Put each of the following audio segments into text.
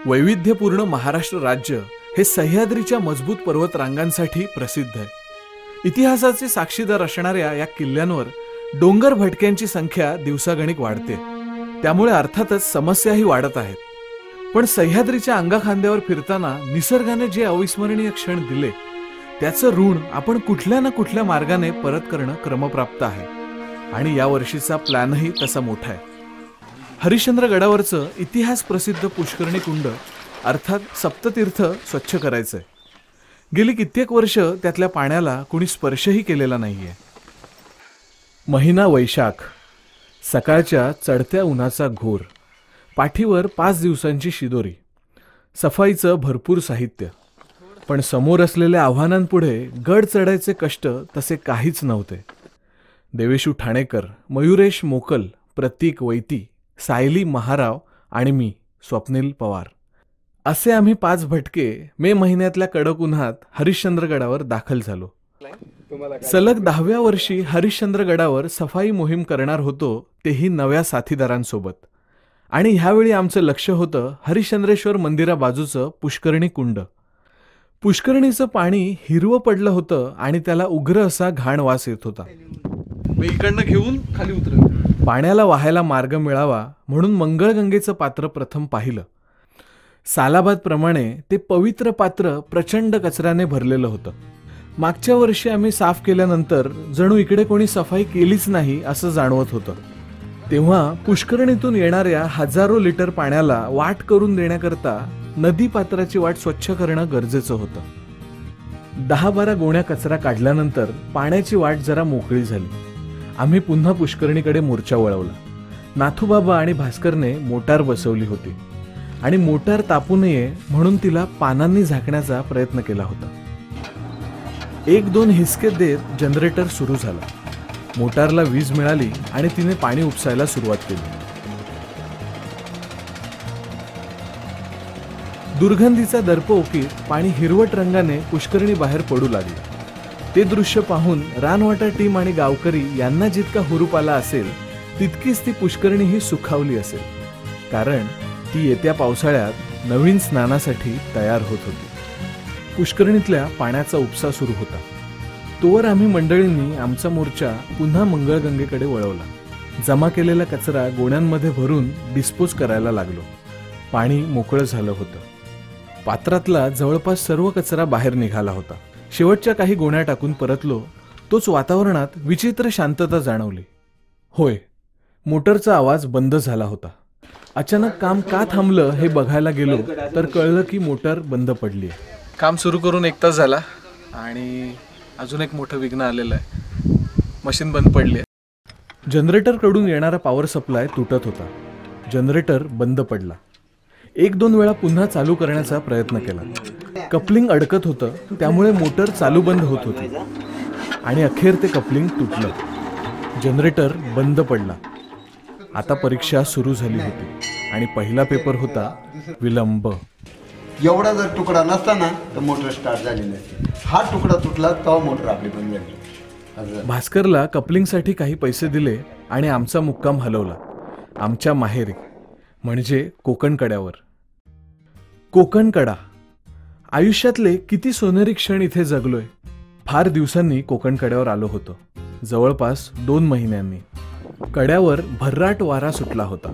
वैविध्यपूर्ण महाराष्ट्र राज्य हे सह्याद्रीच्या मजबूत पर्वतरांगांसाठी प्रसिद्ध आहे। इतिहासाचे साक्षीदार असणाऱ्या या किल्ल्यांवर डोंगर भटक्यांची संख्या दिवसागणिक वाढते, त्यामुळे अर्थातच समस्याही वाढत आहेत। पण सह्याद्रीच्या अंगाखांद्यावर फिरताना निसर्गाने जे अविस्मरणीय क्षण दिले त्याचं ऋण आपण कुठल्या ना कुठल्या मार्गाने परत करणं क्रमप्राप्त आहे आणि या वर्षीचा प्लॅनही तसा मोठा आहे। हरिश्चंद्रगडावरचं इतिहास प्रसिद्ध पुष्करणी कुंड अर्थात सप्ततीर्थ स्वच्छ करायचंय। गेली कित्येक वर्ष त्यातल्या पाण्याला कुणी स्पर्शही केलेला नाहीये। महिना वैशाख, सकाळच्या चढत्या उन्हाचा घोर, पाठीवर 5 दिवसांची शिदोरी, सफाईचं भरपूर साहित्य, पण समोर असलेल्या आव्हानांपुढे गड चढायचे कष्ट तसे काहीच नव्हते। देवेशू ठाणेकर, मयुरेश मोकल, प्रतीक वैती, सायली महाराव आणि मी स्वप्नील पवार असे आम्ही 5 भटके मे महिन्यातल्या कडक उन्हात हरिश्चंद्रगडावर दाखल झालो। सलग 10व्या वर्षी हरिश्चंद्रगडावर सफाई मोहीम करणार होतो, तेही नव्या साथीदारांसोबत। आणि ह्यावेळी आमचं लक्ष होतं हरिश्चंद्रेश्वर मंदिराबाजूचं पुष्करणी कुंड। पुष्करणीचं पाणी हिरवं पडलं होतं आणि त्याला उग्र असा घाण वास येत होता। मी इकडनं घेऊन खाली उतरेल। पाण्याला वाहायला मार्ग मिळावा म्हणून मंगळगंगेचं पात्र प्रथम पाहिलं। सालाबाद प्रमाणे ते पवित्र पात्र प्रचंड कचऱ्याने भरलेलं होतं। मागच्या वर्षी आम्ही साफ केल्यानंतर जणू इकडे कोणी सफाई केलीच नाही असं जाणवत होतं। तेव्हा पुष्करणीतून येणाऱ्या हजारो लिटर पाण्याला वाट करून देण्याकरता नदी पात्राची वाट स्वच्छ करणं गरजेचं होतं। 10-12 गोण्या कचरा काढल्यानंतर पाण्याची वाट जरा मोकळी झाली। आम्ही पुन्हा पुष्करणीकडे मोर्चा वळवला। नाथूबाबा आणि भास्करने मोटार बसवली होती आणि मोटार तापू नये म्हणून तिला पानांनी झाकण्याचा प्रयत्न केला होता। 1-2 हिसके देत जनरेटर सुरू झाला। मोटारला वीज मिळाली आणि तिने पाणी उपसायला सुरुवात केली। दुर्गंधीचा दर्प ओकीत पाणी हिरवट रंगाने पुष्करणी बाहेर पडू लागले। ते दृश्य पाहून रानवाटा टीम आणि गावकरी यांना जितका हुरूप आला असेल तितकीच ती पुष्करणीही सुखावली असेल, कारण ती येत्या पावसाळ्यात नवीन स्नानासाठी तयार होत होती। पुष्करणीतल्या पाण्याचा उपसा सुरू होता, तोवर आम्ही मंडळींनी आमचा मोर्चा पुन्हा मंगळगंगेकडे वळवला। जमा केलेला कचरा गोण्यांमध्ये भरून डिस्पोज करायला लागलो। पाणी मोकळं झालं होतं। पात्रातला जवळपास सर्व कचरा बाहेर निघाला होता। शेवटच्या काही गोण्या टाकून परतलो, तोच वातावरणात विचित्र शांतता जाणवली। होय, मोटरचा आवाज बंद झाला होता। अचानक काम का थांबलं हे बघायला गेलो तर कळलं की मोटर बंद पडली आहे। काम सुरू करून 1 तास झाला आणि अजून एक मोठं विघ्न आलेलं आहे, मशीन बंद पडली आहे। जनरेटरकडून येणारा पॉवर सप्लाय तुटत होता। जनरेटर बंद पडला। 1-2 वेळा पुन्हा चालू करण्याचा प्रयत्न केला। कपलिंग अडकत होतं, त्यामुळे मोटर चालू बंद होत होती आणि अखेर ते कपलिंग तुटलं। जनरेटर बंद पडला। आता परीक्षा सुरू झाली होती आणि पहिला पेपर होता विलंब। एवढा जर तुकडा नसता ना तर मोटर स्टार्ट झाली नसती। हा तुकडा तुटला तेव्हा मोटर आपली बंद झाली। भास्करला कपलिंगसाठी काही पैसे दिले आणि आमचा मुक्काम हलवला आमच्या माहेरी, म्हणजे कोकणकड्यावर। कोकणकडा, आयुष्यातले किती सोनेरी क्षण इथे जगलोय। फार दिवसांनी कोकणकड्यावर आलो होतो, जवळपास 2 महिन्यांनी। कड्यावर भर्राट वारा सुटला होता।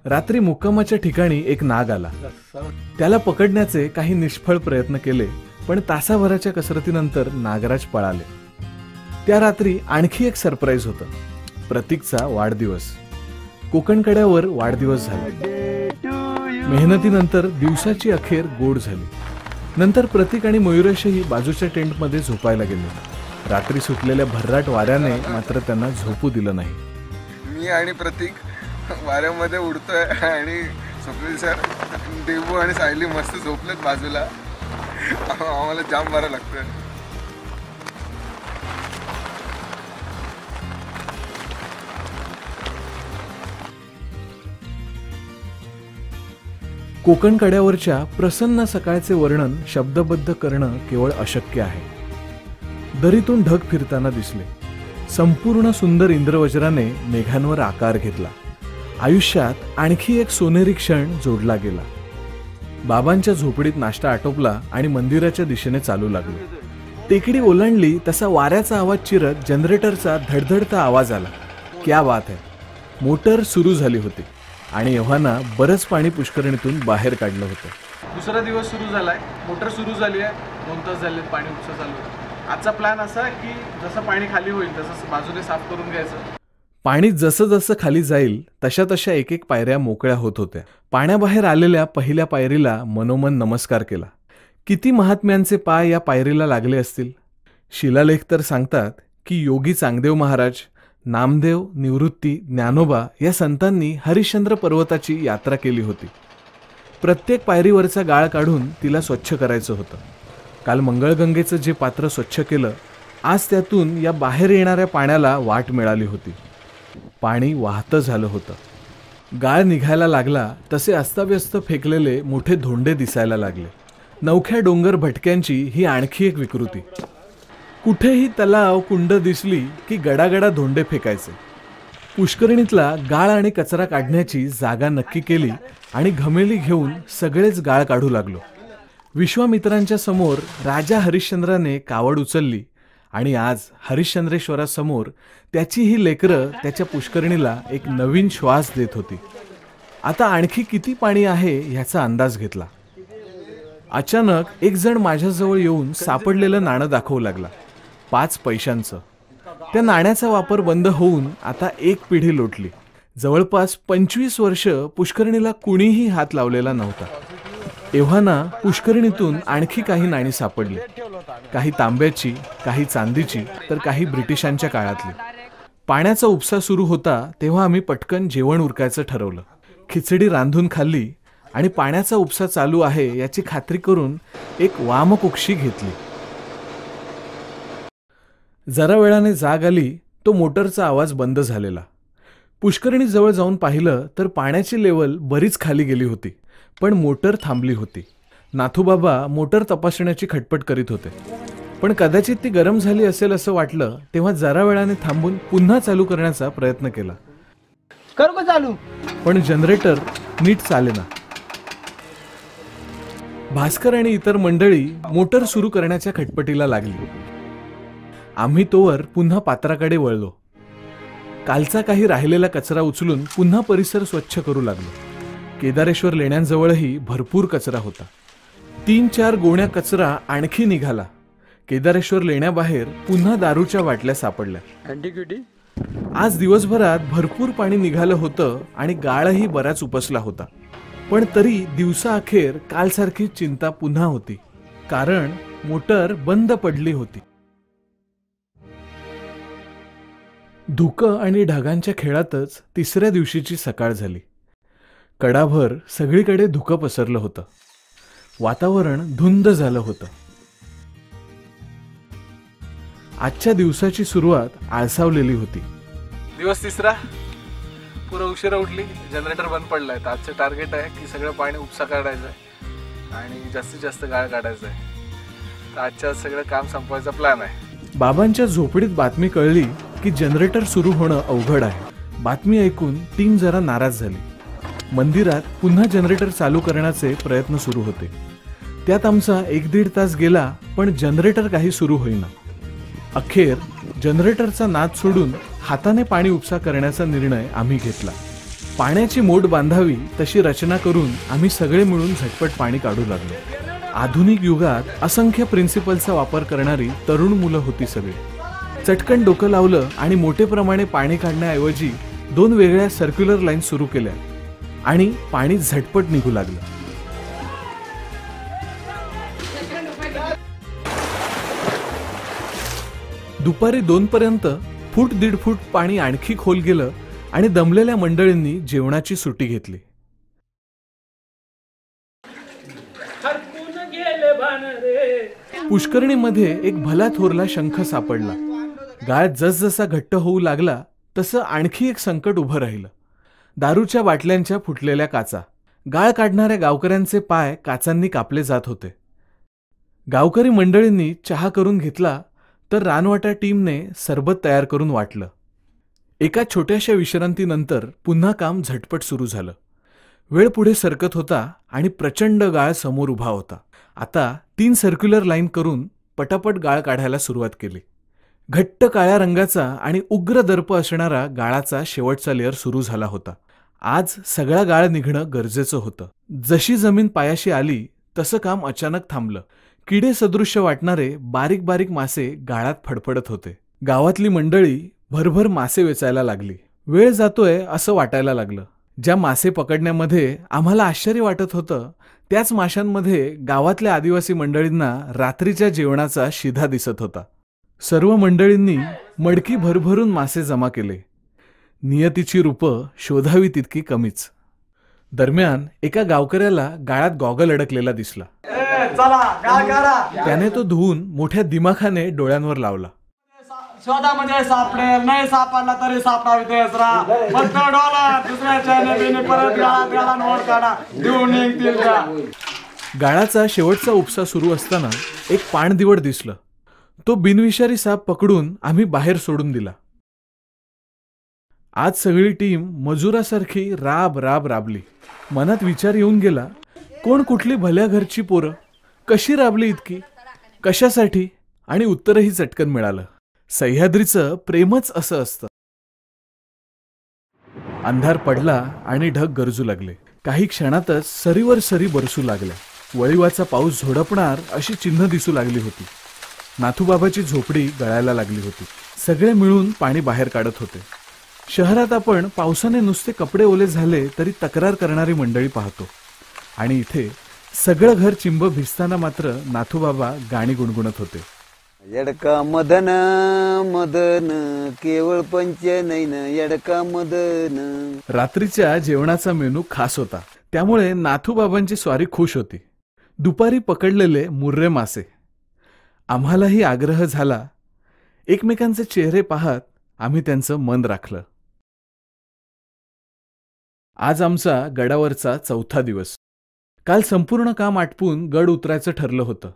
रात्री मुक्कामाच्या ठिकाणी एक नाग आला। त्याला पकडण्याचे काही निष्फळ प्रयत्न केले, पण तासाभराच्या कसरतीनंतर नागराज पळाले। त्या रात्री आणखी एक सरप्राईज होतं, प्रतीकचा वाढदिवस। कोकणकड्यावर वाढदिवस झाला। मेहनतीनंतर दिवसाची अखेर गोड झाली। नंतर प्रतीक आणि मयुरेशही बाजूच्या टेंटमध्ये झोपायला गेले। रात्री सुटलेल्या भर्राट वाऱ्याने मात्र त्यांना झोपू दिलं नाही। मी आणि प्रतीक वाऱ्यामध्ये उडतोय आणि स्वप्नील सर, देवू आणि सायली मस्त झोपलेत बाजूला। आम्हाला जाम बरं लागतंय। कोकणकड्यावरच्या प्रसन्न सकाळचे वर्णन शब्दबद्ध करणं केवळ अशक्य आहे। दरीतून ढग फिरताना दिसले। संपूर्ण सुंदर इंद्रवज्राने मेघांवर आकार घेतला। आयुष्यात आणखी एक सोनेरी क्षण जोडला गेला। बाबांच्या झोपडीत नाश्ता आटोपला आणि मंदिराच्या दिशेने चालू लागलो. टेकडी ओलांडली तसा वाऱ्याचा आवाज चिरत जनरेटरचा धडधडता आवाज आला. क्या बात है. मोटर सुरू झाली होती आणि एव्हाना बरंच पाणी पुष्करणीतून बाहेर काढलं होतं. दुसरा दिवस सुरू झालाय, मोटर सुरू झाली आहे, 2 तास झाले, पाणी उपसा चालू आहे. आजचा प्लॅन असा आहे की जसं पाणी खाली होईल तसं बाजूने साफ करून घ्यायचं. पाणी जसं जसं खाली जाईल तशा तशा एक एक पायऱ्या मोकळ्या होत होत्या. पाण्याबाहेर आलेल्या पहिल्या पायरीला मनोमन नमस्कार केला. किती महात्म्यांचे पाय या पायरीला लागले असतील. शिलालेख तर सांगतात की योगी चांगदेव महाराज, नामदेव, निवृत्ती, ज्ञानोबा या संतांनी हरिश्चंद्र पर्वताची यात्रा केली होती. प्रत्येक पायरीवरचा गाळ काढून तिला स्वच्छ करायचं होतं. काल मंगळगंगेचं जे पात्र स्वच्छ केलं, आज त्यातून या बाहेर येणाऱ्या पाण्याला वाट मिळाली होती. पाणी वाहतं झालं होतं. गाळ निघायला लागला तसे अस्ताव्यस्त फेकलेले मोठे धोंडे दिसायला लागले. नवख्या डोंगर भटक्यांची ही आणखी एक विकृती. कुठेही तलाव कुंड दिसली की गडागडा धोंडे फेकायचे. पुष्करणीतला गाळ आणि कचरा काढण्याची जागा नक्की केली आणि घमेली घेऊन सगळेच गाळ काढू लागलो. विश्वामित्रांच्या समोर राजा हरिश्चंद्राने कावड उचलली आणि आज हरिश्चंद्रेश्वरासमोर त्याची ही लेकरं त्याच्या पुष्करणीला एक नवीन श्वास देत होती. आता आणखी किती पाणी आहे ह्याचा अंदाज घेतला. अचानक एक जण माझ्याजवळ येऊन सापडलेलं नाणं दाखवू लागला, 5 पैशांचं. त्या नाण्याचा वापर बंद होऊन आता एक पिढी लोटली. जवळपास 25 वर्ष पुष्करणीला कुणीही हात लावलेला नव्हता. एव्हाना पुष्करणीतून आणखी काही नाणी सापडली. काही तांब्याची, काही चांदीची, तर काही ब्रिटिशांच्या काळातली. पाण्याचा उपसा सुरू होता तेव्हा आम्ही पटकन जेवण उरकायचं ठरवलं. खिचडी रांधून खाल्ली आणि पाण्याचा उपसा चालू आहे याची खात्री करून एक वामकुक्षी घेतली. जरा वेळाने जाग आली तो मोटरचा आवाज बंद झालेला. पुष्करणीजवळ जाऊन पाहिलं तर पाण्याची लेवल बरीच खाली गेली होती, पण मोटर थांबली होती. नाथूबाबा मोटर तपासण्याची खटपट करीत होते, पण कदाचित ती गरम झाली असेल असं वाटलं तेव्हा जरा वेळाने थांबून पुन्हा चालू करण्याचा प्रयत्न केला. करू का चालू? पण जनरेटर नीट चालेना. भास्कर आणि इतर मंडळी मोटर सुरू करण्याच्या खटपटीला लागली. आम्ही तोवर पुन्हा पात्राकडे वळलो. कालचा काही राहिलेला कचरा उचलून पुन्हा परिसर स्वच्छ करू लागलो. केदारेश्वर लेण्यांजवळही भरपूर कचरा होता. 3-4 गोण्या कचरा आणखी निघाला. केदारेश्वर लेण्याबाहेर पुन्हा दारूच्या बाटल्या सापडल्या. आज दिवसभरात भरपूर पाणी निघालं होतं आणि गाळही बराच उपसला होता. पण तरी दिवसाअखेर कालसारखी चिंता पुन्हा होती, कारण मोटर बंद पडली होती. धुकं आणि ढगांच्या खेळातच तिसऱ्या दिवशीची सकाळ झाली. कडाभर सगळीकडे धुकं पसरलं होतं. वातावरण धुंद झालं होतं. आजच्या दिवसाची सुरुवात आळसावलेली होती. दिवस तिसरा. पुरा उशिरा उठली, जनरेटर बंद पडलाय. तर आजचं टार्गेट आहे की सगळं पाणी उपसा काढायचं आहे आणि जास्तीत जास्त गाळ काढायचं आहे. तर आजच्या सगळं काम संपवायचा प्लॅन आहे. बाबांच्या झोपडीत बातमी कळली की जनरेटर सुरू होणं अवघड आहे. बातमी ऐकून टीम जरा नाराज झाली. मंदिरात पुन्हा जनरेटर चालू करण्याचे प्रयत्न सुरू होते. त्यात आमचा 1-1.5 तास गेला, पण जनरेटर काही सुरू होईना. अखेर जनरेटरचा नाद सोडून हाताने पाणी उपसा करण्याचा निर्णय आम्ही घेतला. पाण्याची मोड बांधावी तशी रचना करून आम्ही सगळे मिळून झटपट पाणी काढू लागलो. आधुनिक युगात असंख्य प्रिन्सिपलचा वापर करणारी तरुण मुलं होती सगळी. चटकन डोकं लावलं आणि मोठेप्रमाणे पाणी काढण्याऐवजी 2 वेगळ्या सर्क्युलर लाईन सुरू केल्या आणि पाणी झटपट निघू लागलं. दुपारी 2 पर्यंत 1-1.5 फूट पाणी आणखी खोल गेलं आणि दमलेल्या मंडळींनी जेवणाची सुट्टी घेतली. पुष्करणीमध्ये एक भला थोरला शंख सापडला. गाळ जसजसा घट्ट होऊ लागला तसं आणखी एक संकट उभं राहिलं. दारूच्या बाटल्यांच्या फुटलेल्या काचा. गाळ काढणाऱ्या गावकऱ्यांचे पाय काचांनी कापले जात होते. गावकरी मंडळींनी चहा करून घेतला तर रानवाटा टीमने सरबत तयार करून वाटलं. एका छोट्याशा विश्रांतीनंतर पुन्हा काम झटपट सुरू झालं. वेळ पुढे सरकत होता आणि प्रचंड गाळ समोर उभा होता. आता 3 सर्क्युलर लाईन करून पटापट गाळ काढायला सुरुवात केली. घट्ट काळ्या रंगाचा आणि उग्र दर्प असणारा गाळाचा शेवटचा लेअर सुरू झाला होता. आज सगळा गाळ निघणं गरजेचं होतं. जशी जमीन पायाशी आली तसं काम अचानक थांबलं. किडे सदृश्य वाटणारे बारीक बारीक मासे गाळात फडफडत होते. गावातली मंडळी भरभर मासे वेचायला लागली. वेळ जातोय असं वाटायला लागलं. ज्या मासे पकडण्यामध्ये आम्हाला आश्चर्य वाटत होतं त्याच माशांमध्ये गावातल्या आदिवासी मंडळींना रात्रीच्या जेवणाचा शिधा दिसत होता. सर्व मंडळींनी मडकी भरभरून मासे जमा केले. नियतीची रूपं शोधावी तितकी कमीच. दरम्यान एका गावकऱ्याला गाळात गॉगल अडकलेला दिसला. त्याने तो धुवून मोठ्या दिमाखाने डोळ्यांवर लावला. शोधामध्ये सापडेल, नाही सापडला तरी सापडावी तेच राहा. फक्त डॉलर दुसऱ्याच्या नेबीने परत गाळा नोट काढा देऊन निघतील का. गाळाचा शेवटचा उपसा सुरू असताना एक पाणदिवड दिसलं. तो बिनविषारी साप पकडून आम्ही बाहेर सोडून दिला. आज सगळी टीम मजुरासारखी राबली. मनात विचार येऊन गेला, कोण कुठली भल्या घरची पोरं, कशी राबली इतकी, कशासाठी? आणि उत्तरही चटकन मिळालं. सह्याद्रीचं प्रेमच असं असतं. अंधार पडला आणि ढग गरजू लागले. काही क्षणातच सरीवर सरी बरसू लागल्या. वळीवाचा पाऊस झोडपणार अशी चिन्ह दिसू लागली होती. नाथूबाबाची झोपडी गळायला लागली होती. सगळे मिळून पाणी बाहेर काढत होते. शहरात आपण पावसाने नुसते कपडे ओले झाले तरी तक्रार करणारी मंडळी पाहतो, आणि इथे सगळं घर चिंब भिजताना मात्र नाथूबाबा गाणी गुणगुणत होते. यडका मदन मदन केवळ पंच नैन यडका मदन. रात्रीच्या जेवणाचा मेनू खास होता, त्यामुळे नाथूबाबांची स्वारी खुश होती. दुपारी पकडलेले मुर्रे मासे. आम्हालाही आग्रह झाला. एकमेकांचे चेहरे पाहत आम्ही त्यांचं मन राखलं. आज आमचा गडावरचा 4था दिवस. काल संपूर्ण काम आटपून गड उतरायचं ठरलं होतं.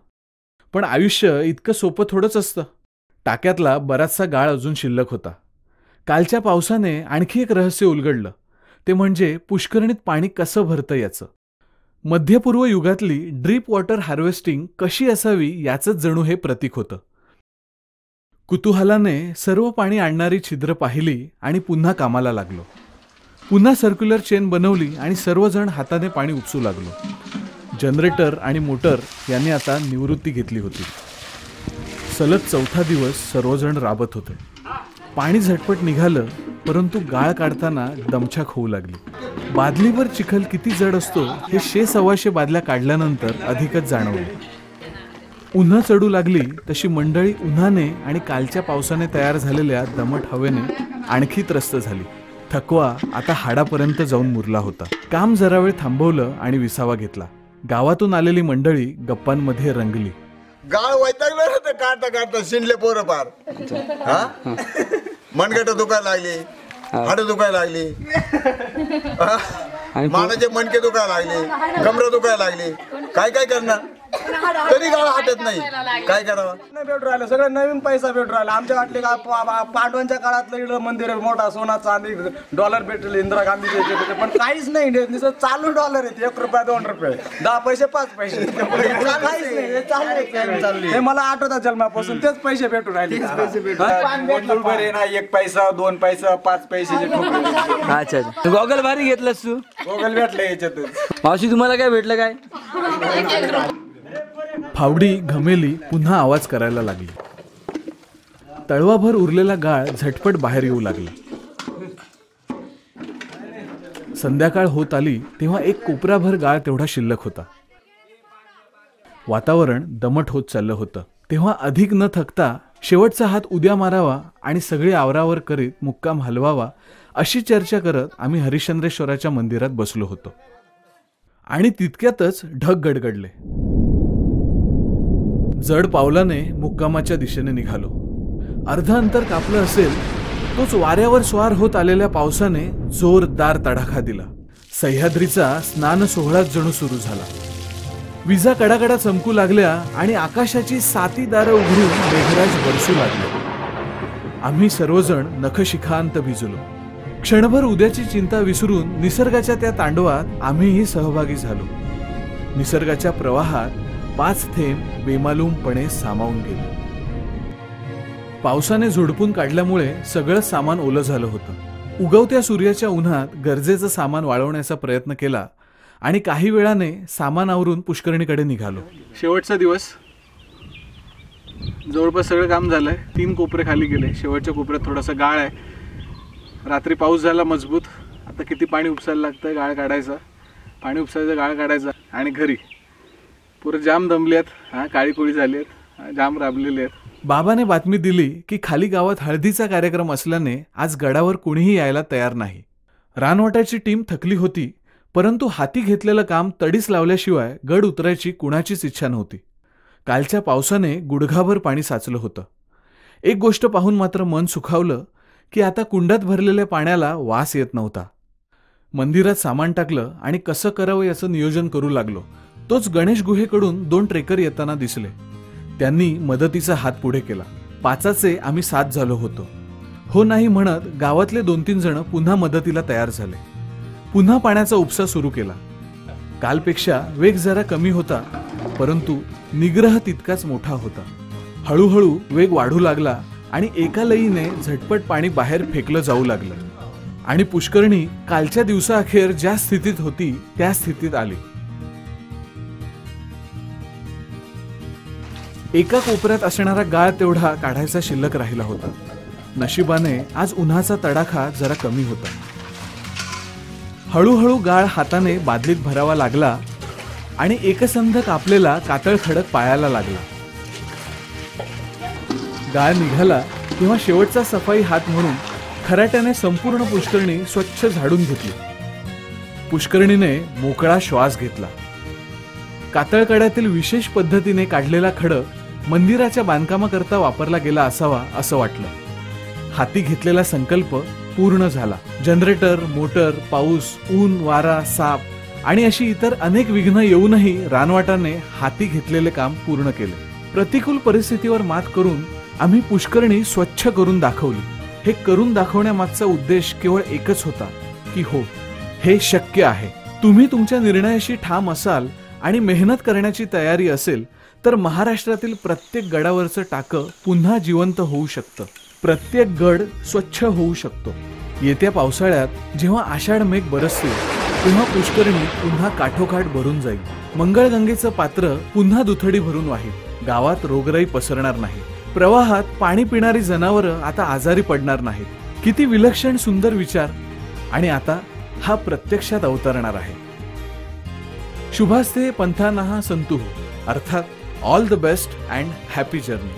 पण आयुष्य इतकं सोपं थोडंच असतं. टाक्यातला बराचसा गाळ अजून शिल्लक होता. कालच्या पावसाने आणखी एक रहस्य उलगडलं. ते म्हणजे पुष्करणीत पाणी कसं भरतं याचं. मध्यपूर्व युगातली ड्रीप वॉटर हार्वेस्टिंग कशी असावी याचंच जणू हे प्रतीक होतं. कुतूहलाने सर्व पाणी आणणारी छिद्र पाहिली आणि पुन्हा कामाला लागलो. पुन्हा सर्क्युलर चेन बनवली आणि सर्वजण हाताने पाणी उपसू लागलो. जनरेटर आणि मोटर यांनी आता निवृत्ती घेतली होती. सलग 4था दिवस सर्वजण राबत होते. पाणी झटपट निघालं, परंतु गाळ काढताना दमछाक होऊ लागली. बादलीवर चिखल किती जड असतो हे 600-125 बादल्या काढल्यानंतर अधिकच जाणवले. उन्हा चढू लागली तशी मंडळी उन्हाने आणि कालच्या पावसाने तयार झालेल्या दमट हवेने आणखी त्रस्त झाली. थकवा आता हाडापर्यंत जाऊन मुरला होता. काम जरा वेळ थांबवलं आणि विसावा घेतला. गावातून आलेली मंडळी गप्पांमध्ये रंगली. गाळ वैतागलं ना, काढता काढता शिंडले पोरं पार. हा मनगट दुखायला लागली, हाड दुखायला लागली, मानाचे मणके दुखायला लागले, कमर दुखायला लागली. काय काय करणार, तरी गाळ हटत नाही. काय करावं? भेटून राहिलं सगळं नवीन पैसा भेटून राहिला. आमच्या वाटले का पांडवांच्या काळातलं इकडं मंदिर मोठा सोना चांदी डॉलर भेटले इंदिरा गांधीचे, पण काहीच नाही. नुसतं चालू डॉलर आहेत. 1 रुपया 2 रुपये 10 पैसे 5 पैसे काहीच नाही. चालू हे मला आठवतात जन्मापासून तेच पैसे भेटून राहिले. नाही 1 पैसा 2 पैसा 5 पैसे. अच्छा अच्छा. गॉगल भारी घेतलंस तू? गॉगल भेटलं याच्यातच. मावशी तुम्हाला काय भेटलं काय? फावडी घमेली पुन्हा आवाज करायला लागली. तळवाभर उरलेला गाळ झटपट बाहेर येऊ लागला. संध्याकाळ होत आली तेव्हा एक कोपराभर गाळ तेवढा शिल्लक होता. वातावरण दमट होत चाललं होतं. तेव्हा अधिक न थकता शेवटचा हात उद्या मारावा आणि सगळे आवरावर करीत मुक्काम हलवावा अशी चर्चा करत आम्ही हरिश्चंद्रेश्वराच्या मंदिरात बसलो होतो. आणि तितक्यातच ढग गडगडले. जड पावलाने मुक्कामाच्या दिशेने निघालो. अर्ध अंतर कापलं असेल तोच वाऱ्यावर स्वार होत आलेल्या पावसाने जोरदार तडाखा दिला. सह्याद्रीचा स्नान सोहळाच जणू सुरू झाला. विजा कडाकडा चमकू लागल्या आणि आकाशाची 7 दारं उघडून मेघराज बरसू लागले. आम्ही सर्वजण नखशिखांत भिजलो. क्षणभर उद्याची चिंता विसरून निसर्गाच्या त्या तांडवात आम्हीही सहभागी झालो. निसर्गाच्या प्रवाहात 5 थेंब बेमालूमपणे सामावून गेले. पावसाने झोडपून काढल्यामुळे सगळं सामान ओलं झालं होतं. उगवत्या सूर्याच्या उन्हात गरजेचं सामान वाळवण्याचा प्रयत्न केला आणि काही वेळाने सामान आवरून पुष्करणीकडे निघालो. शेवटचा दिवस. जवळपास सगळं काम झालंय. 3 कोपरे खाली गेले. शेवटच्या कोपऱ्यात थोडासा गाळ आहे. रात्री पाऊस झाला मजबूत. आता किती पाणी उपसायला लागतंय. गाळ काढायचा, पाणी उपसायचं, गाळ काढायचा आणि घरी. पुरं जाम दमले आहेत. काळी कोळी झाली आहेत. जाम राबलेले आहेत. बाबाने बातमी दिली की खाली गावात हळदीचा कार्यक्रम असल्याने आज गडावर कुणीही यायला तयार नाही. रानवटाची टीम थकली होती, परंतु हाती घेतलेलं काम तडीस लावल्याशिवाय गड उतरायची कुणाचीच इच्छा नव्हती. कालच्या पावसाने गुडघाभर पाणी साचलं होतं. एक गोष्ट पाहून मात्र मन सुखावलं की आता कुंडात भरलेल्या पाण्याला वास येत नव्हता. मंदिरात सामान टाकलं आणि कसं करावं याचं नियोजन करू लागलो. तोच गणेश गुहेकडून 2 ट्रेकर येताना दिसले. त्यांनी मदतीचा हात पुढे केला. 5चे आम्ही 7 झालो होतो. हो नाही म्हणत गावातले 2-3 जण पुन्हा मदतीला तयार झाले. पुन्हा पाण्याचा उपसा सुरू केला. कालपेक्षा वेग जरा कमी होता, परंतु निग्रह तितकाच मोठा होता. हळूहळू वेग वाढू लागला आणि एका लईने झटपट पाणी बाहेर फेकलं जाऊ लागलं आणि पुष्करणी कालच्या दिवसाअखेर ज्या स्थितीत होती त्या स्थितीत आली. एका कोपऱ्यात असणारा गाळ तेवढा काढायचा शिल्लक राहिला होता. नशिबाने आज उन्हाचा तडाखा जरा कमी होता. हळूहळू गाळ हाताने बादलीत भरावा लागला आणि एकसंध कापलेला कातळ खडक पायाला लागला. गाळ निघाला तेव्हा शेवटचा सफाई हात म्हणून खराट्याने संपूर्ण पुष्करणी स्वच्छ झाडून घेतली. पुष्करणीने मोकळा श्वास घेतला. कातळकड्यातील विशेष पद्धतीने काढलेला खडक मंदिराच्या बांधकामाकरता वापरला गेला असावा असं वाटलं. हाती घेतलेला संकल्प पूर्ण झाला. जनरेटर, मोटर, पाऊस, ऊन, वारा, साप आणि अशी इतर अनेक विघ्न येऊनही रानवाटाने हाती घेतलेले काम पूर्ण केले. प्रतिकूल परिस्थितीवर मात करून आम्ही पुष्करणी स्वच्छ करून दाखवली. हे करून दाखवण्यामागचा उद्देश केवळ एकच होता की हो, हे शक्य आहे. तुम्ही तुमच्या निर्णयाशी ठाम असाल आणि मेहनत करण्याची तयारी असेल तर महाराष्ट्रातील प्रत्येक गडावरचं टाकं पुन्हा जिवंत होऊ शकतं. प्रत्येक गड स्वच्छ होऊ शकतो. येत्या पावसाळ्यात जेव्हा आषाढ मेघ बरसतील तेव्हा पुष्करणी पुन्हा काठोकाठ भरून जाईल. मंगळगंगेचं पात्र पुन्हा दुथडी भरून वाहील. गावात रोगराई पसरणार नाही. प्रवाहात पाणी पिणारी जनावरं आता आजारी पडणार नाहीत. किती विलक्षण सुंदर विचार. आणि आता हा प्रत्यक्षात अवतरणार आहे. शुभास्ते पंथानाः सन्तुः, अर्थात all the best and happy journey.